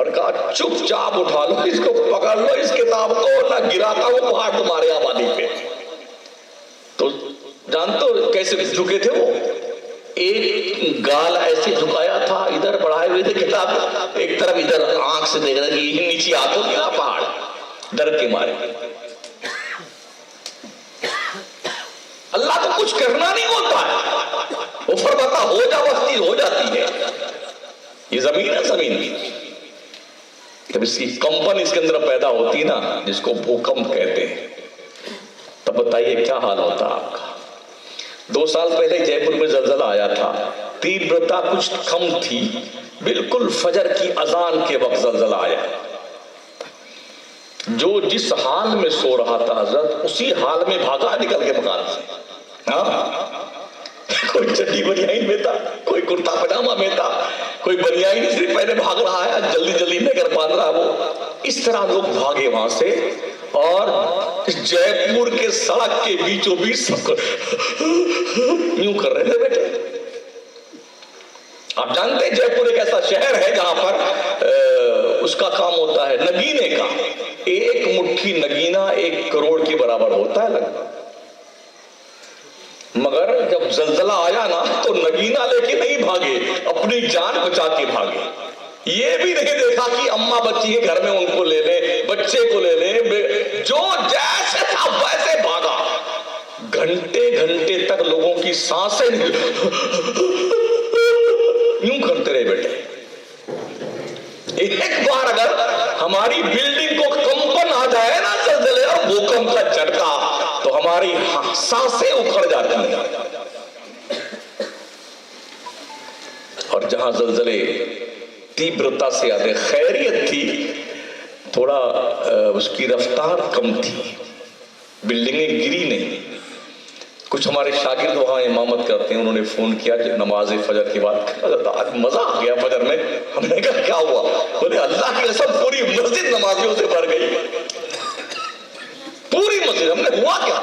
और कहा चुपचाप उठा लो इसको, पकड़ लो इस किताब को, ना गिराता हूं पहाड़ तुम्हारे आबादी पे। तो जानते हो कैसे झुके थे वो? एक गाल ऐसे झुकाया था, इधर बढ़ाए हुए थे किताब, एक तरफ इधर आंख से देख रहा कि नीचे आ तो गिरा पहाड़, डर के मारे। अल्लाह को कुछ करना नहीं होता है, वो फरमाता हो जा, वक्ती हो जाती है। ये जमीन है, जमीन जब इसकी कंपन इसके अंदर पैदा होती ना, जिसको भूकंप कहते हैं, तब बताइए क्या हाल होता आपका। 2 साल पहले जयपुर में जलजला आया था, तीव्रता कुछ कम थी, बिल्कुल फजर की अजान के वक्त जलजला आया। जो जिस हाल में सो रहा था हजरत, उसी हाल में भागा निकल के मकान से। कोई चड्डी बनियाइन में था, कोई कुर्ता पजामा में था, कोई बनियाइन सिर्फ पहले भाग रहा है, जल्दी जल्दी नगर बांध रहा है वो। इस तरह लोग भागे वहां से, और जयपुर के सड़क के बीचों बीच सबको यूं कर रहे थे बेटे। आप जानते हैं जयपुर एक ऐसा शहर है जहां पर उसका काम होता है नगीने का। एक मुट्ठी नगीना 1 करोड़ के बराबर होता है लगभग। मगर जब जलजला आया ना, तो नगीना लेके नहीं भागे, अपनी जान बचा के भागे। ये भी नहीं देखा कि अम्मा बच्ची के घर में उनको ले ले, बच्चे को ले ले, जो जैसे था वैसे भागा। घंटे घंटे तक लोगों की सांसें यूं करते रहे बेटे। एक बार अगर हमारी बिल्डिंग को कंपन आ जाए ना, जलजले और भूकंप का झटका, तो हमारी सांसें उखड़ जाती हैं। और जहां जलजले तीव्रता से आते, खैरियत थी, थोड़ा उसकी रफ्तार कम थी, बिल्डिंगें गिरी नहीं। कुछ हमारे शागिर्द वहां इमामत करते हैं, उन्होंने फोन किया नमाज फजर के बाद, आज मजा आ गया फजर में। हमने कहा क्या हुआ? बोले अल्लाह की कसम पूरी मस्जिद नमाजियों से भर गई, पूरी मस्जिद। हमने हुआ क्या?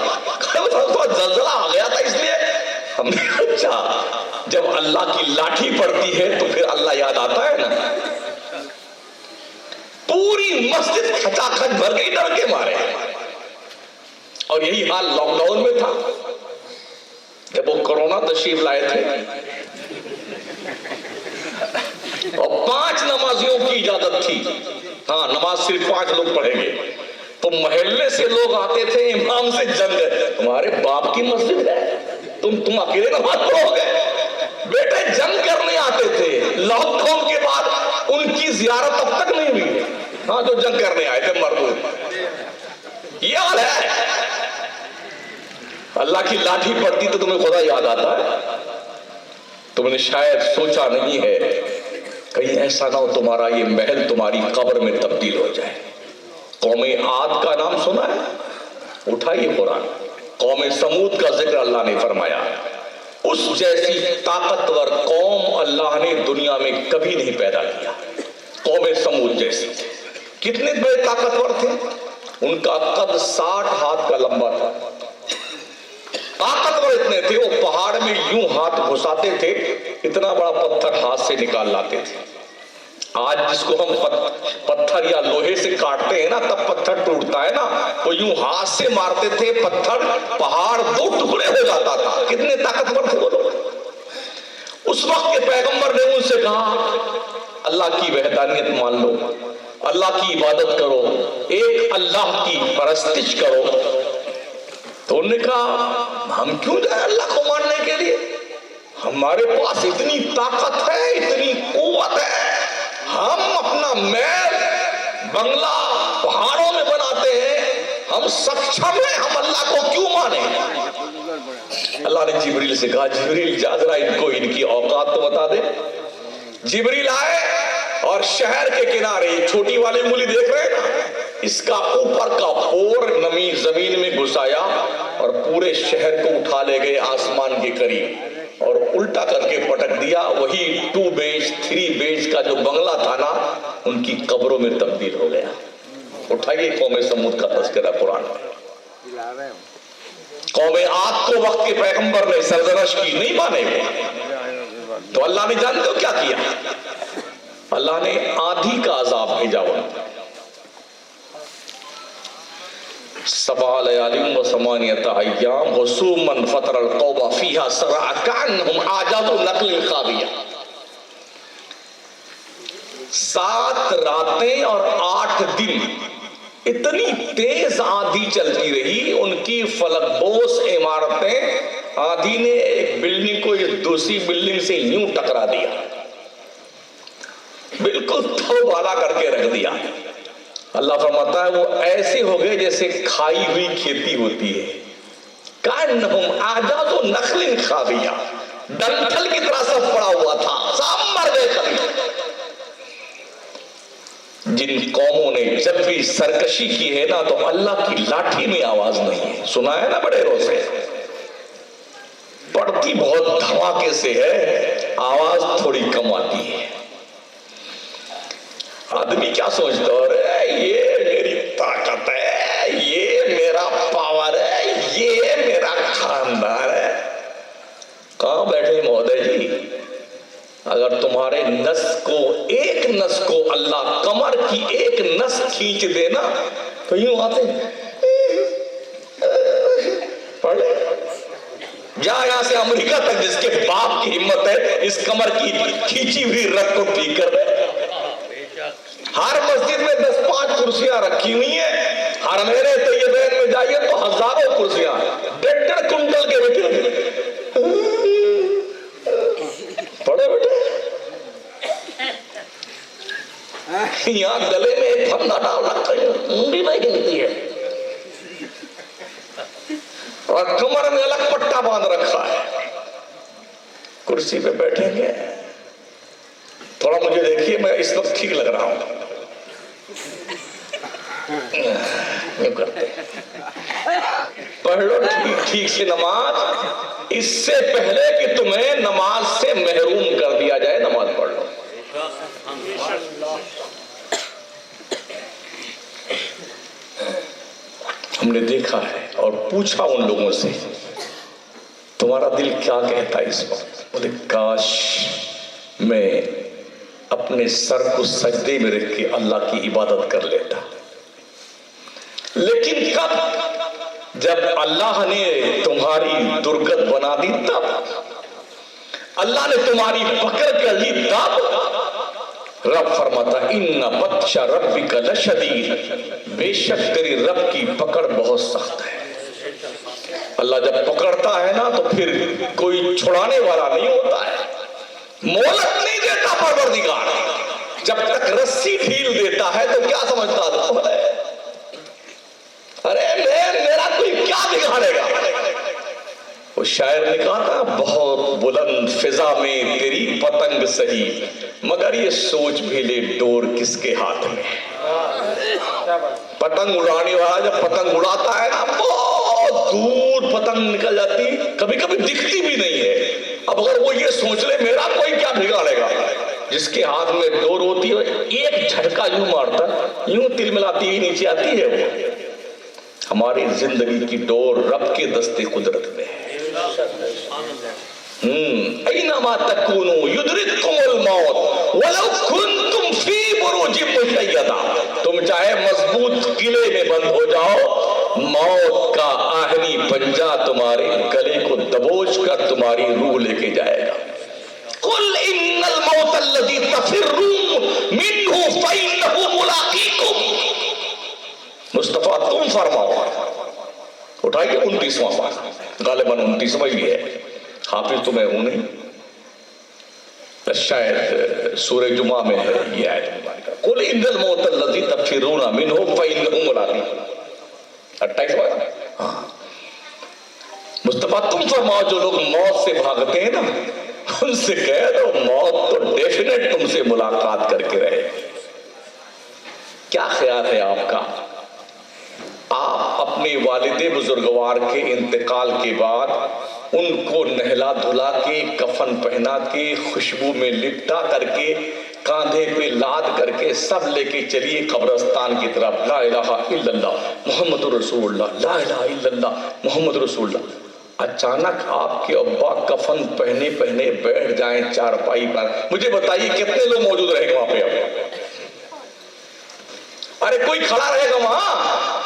जलजला आ गया था इसलिए। हमने अच्छा, जब अल्लाह की लाठी पड़ती है तो फिर अल्लाह याद आता है ना। पूरी मस्जिद खचाखच भर गई डर के मारे। और यही हाल लॉकडाउन में था, जब वो कोरोना तशरीफ लाए थे और 5 नमाजियों की इजाजत थी। हाँ, नमाज सिर्फ 5 लोग पढ़ेंगे। तो मोहल्ले से लोग आते थे, इमाम से जंग, तुम्हारे बाप की मस्जिद है, तुम अकेले नमाज पढ़ोगे? बेटे जंग करने आते थे। लॉकडाउन के बाद उनकी जियारत अब तक नहीं हुई। हाँ, जो जंग करने आए थे मरदूद। ये हाल है। अल्लाह की लाठी पड़ती तो तुम्हें खुदा याद आता है। तुमने शायद सोचा नहीं है कहीं ऐसा ना हो तुम्हारा ये महल तुम्हारी कब्र में तब्दील हो जाए। कौमे आद का नाम सुना है? उठाइए कुरान। कौमे समूद का जिक्र अल्लाह ने फरमाया। उस जैसी ताकतवर कौम अल्लाह ने दुनिया में कभी नहीं पैदा किया। कौमे समूद जैसी। कितने बड़े ताकतवर थे? उनका कद 60 हाथ का लंबा था। ताकतवर इतने थे, वो पहाड़ में यूं हाथ घुसाते थे, इतना बड़ा पत्थर हाथ से निकाल लाते थे। आज जिसको हम पत्थर या लोहे से काटते हैं ना, तब पत्थर टूटता है ना, वो यूं हाथ से मारते थे, पत्थर पहाड़ 2 टुकड़े हो जाता था। कितने ताकतवर थे वो लोग। उस वक्त के पैगंबर ने उनसे कहा अल्लाह की वहदानियत मान लो, अल्लाह की इबादत करो, एक अल्लाह की परस्तिश करो। तो उन्होंने कहा हम क्यों जाए अल्लाह को मानने के लिए? हमारे पास इतनी ताकत है, इतनी कुव्वत है, हम अपना महल बंगला पहाड़ों में बनाते हैं, हम सक्षम हैं, हम अल्लाह को क्यों माने? अल्लाह ने जिब्रील से कहा जिब्रील जा जरा इनको इनकी औकात तो बता दे। जिब्रील आए और शहर के किनारे छोटी वाली मूली देख रहे हैं ना, इसका ऊपर का फोर नमी जमीन में घुसाया और पूरे शहर को उठा ले गए आसमान के करीब और उल्टा करके पटक दिया। वही 2 बेज 3 बेज का जो बंगला था ना, उनकी कब्रों में तब्दील हो गया। उठाइए कौमे समूद का तज़किरा कुरान में। कौमे आद को वक्त के पैगंबर ने सरजरश की, नहीं माने। तो अल्लाह ने जानते हो क्या किया? अल्लाह ने आंधी का अजाब भेजा उन पर। सबा लयालिम व समानियत अय्याम हुसूमन फतरल कौमा फीहा सरा कान्हुम आजादु नक़लिन खाविया। 7 रातें और 8 दिन इतनी तेज आंधी चलती रही, उनकी फलकबोस इमारतें, आंधी ने एक बिल्डिंग को दूसरी बिल्डिंग से यूं टकरा दिया, बिल्कुल तौबाला करके रख दिया। अल्लाह फरमाता है वो ऐसे हो गए जैसे खाई हुई खेती होती है। कान्हुम आजादु नख़लिन खाविया, डंठल की तरह सब पड़ा हुआ था, सब मर गए कभी। जिन कौमों ने जब भी सरकशी की है ना, तो अल्लाह की लाठी में आवाज नहीं है। सुना है ना बड़े रोज से, पड़ती बहुत धमाके से है, आवाज थोड़ी कम आती है। आदमी क्या सोचता है, ये मेरी ताकत है, ये मेरा पावर है, ये मेरा खानदान है। कहां बैठे महोदय जी? अगर तुम्हारे नस को, एक नस को अल्लाह कमर की एक नस खींच देना तो यूं आते पढ़ ले। जा यहां से अमेरिका तक, जिसके बाप की हिम्मत है इस कमर की खींची हुई रग को ठीक कर दे। हर मस्जिद में 10-5 कुर्सियां रखी हुई हैं, हर महीने तैयबैन में जाइए तो हजारों कुर्सियां, 1.5 कुंटल के बेटे पड़े बेटे। यहाँ गले में एक फंदा डाल रखा है, मुंडी नहीं गिनती है, और कमर में अलग पट्टा बांध रखा है। कुर्सी पे बैठेंगे, थोड़ा मुझे देखिए, मैं इस वक्त ठीक लग रहा हूं, यूं करते पढ़ लो ठीक से नमाज, इससे पहले कि तुम्हें नमाज से महरूम कर दिया जाए, नमाज पढ़ लो। हमने देखा है और पूछा उन लोगों से, तुम्हारा दिल क्या कहता है इस वक्त? बोले काश मैं अपने सर को सजदे में रख के अल्लाह की इबादत कर लेता। लेकिन कब? जब अल्लाह ने तुम्हारी दुर्गत बना दी, तब अल्लाह ने तुम्हारी पकड़ कर ली, तब रब फरमाता इन्ना बत्शा रब्बिका लशदीद, बेशक तेरी रब की पकड़ बहुत सख्त है। अल्लाह जब पकड़ता है ना तो फिर कोई छुड़ाने वाला नहीं होता है, मोहलत नहीं देता परवरदिगार। जब तक रस्सी ढील देता है तो क्या समझता है, अरे मेरा कोई क्या बिगाड़ेगा। वो शायर ने कहा था, बहुत बुलंद फिजा में तेरी पतंग सही, मगर ये सोच भी ले डोर किसके हाथ में। पतंग उड़ाने वाला जब पतंग उड़ाता है ना, बहुत दूर पतंग निकल जाती, कभी कभी दिखती भी नहीं है। अब अगर वो ये सोच ले मेरा कोई क्या बिगाड़ेगा, जिसके हाथ में डोर होती है एक झटका यूं मारता, यूं तिलमिलाती हुई नीचे आती है। वो हमारी जिंदगी की डोर रब के दस्ते कुदरत में है। ऐनमा तकूनु युद्रिकुमुल मौत वलौ कुंतुम फी बुरूजिम मुशय्यदा। तुम चाहे मजबूत किले में बंद हो जाओ, मौत का आहनी पंजा तुम्हारे गले को दबोच कर तुम्हारी रूह लेके जाएगा। कुल इन्नल मौत अल्लज़ी तफिर्रून मिन्हु फइन्नहु मुलाक़ीकुम। मुस्तफा तुम फरमाओ, उठाइए 29वां पारा, गालिबन 29वां ही है, हाफिज तो मैं हूं नहीं, शायद सूरह जुमा में है ये आयत। कुल इन्नल मौत अल्लज़ी तफिर्रून मिन्हु फइन्नहु मुलाक़ीकुम, 28वां। हाँ, मुस्तफा तुम फरमाओ, जो लोग मौत से भागते हैं ना, उनसे कह दो मौत तो डेफिनेट तुमसे मुलाकात करके रहे। क्या ख्याल है आपका? आप अपने वालिदे बुजुर्गवार के इंतकाल के बाद उनको नहला धुला के, कफन पहना के, खुशबू में लिपटा करके, कांधे पे लाद करके सब लेके चलिए कब्रिस्तान की तरफ। ला इलाहा इल्लल्लाह मुहम्मदुर रसूलुल्लाह, ला इलाहा इल्लल्लाह मुहम्मदुर रसूलुल्लाह। अचानक आपके अब्बा कफन पहने पहने बैठ जाएं चारपाई पर, मुझे बताइए कितने लोग मौजूद रहेंगे वहां पे? अब अरे कोई खड़ा रहेगा वहां?